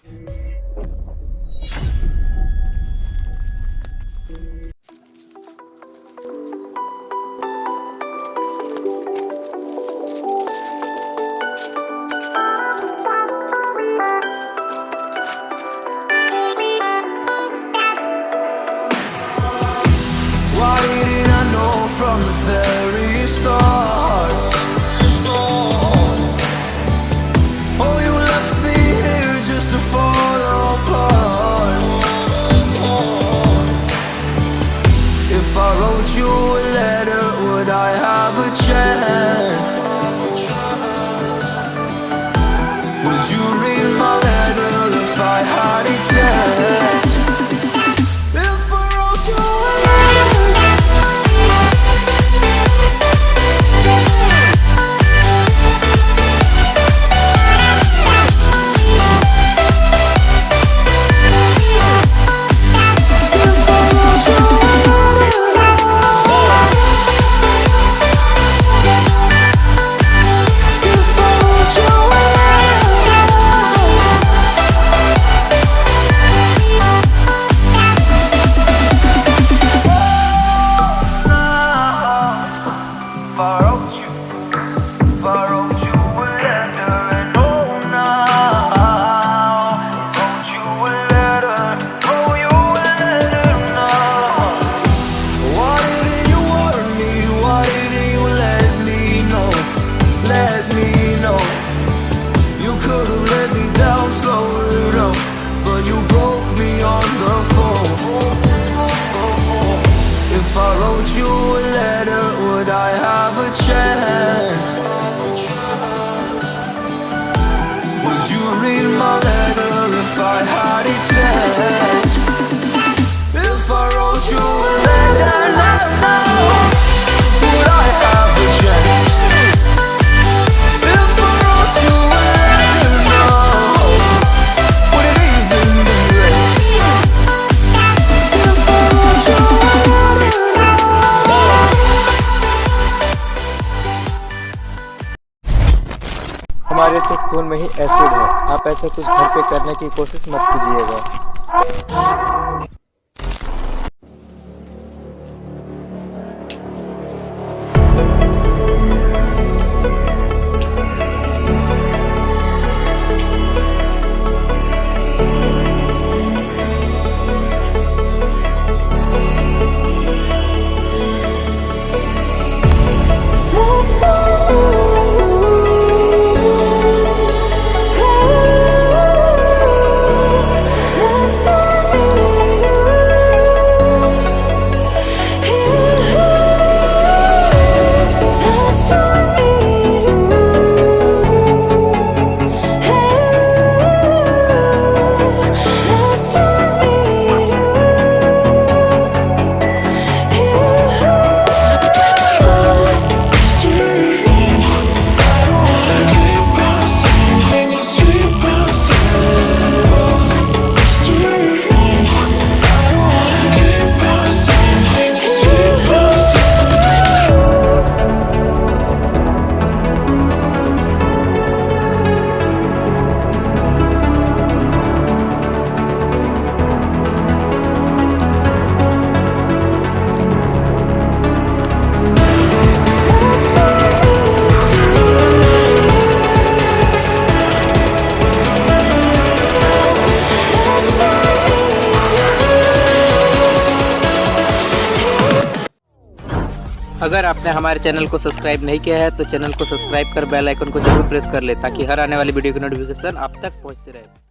Why didn't I know from the very start? Oh, you left me here just to fall apart. If I wrote you a letter, would I have a chance? Would you read my letter if I had it sent? If I wrote you a chance? Would you read my letter if I had it sent? If I wrote you a letter now, would I have a chance? If I wrote you a letter now, would it even be read? If I wrote you a letter हमारे तो खून में ही acid है। आप ऐसा कुछ घर पे करने की कोशिश मत कीजिएगा। अगर आपने हमारे चैनल को सब्सक्राइब नहीं किया है तो चैनल को सब्सक्राइब कर बेल आइकन को जरूर प्रेस कर ले ताकि हर आने वाली वीडियो की नोटिफिकेशन आप तक पहुंचती रहे।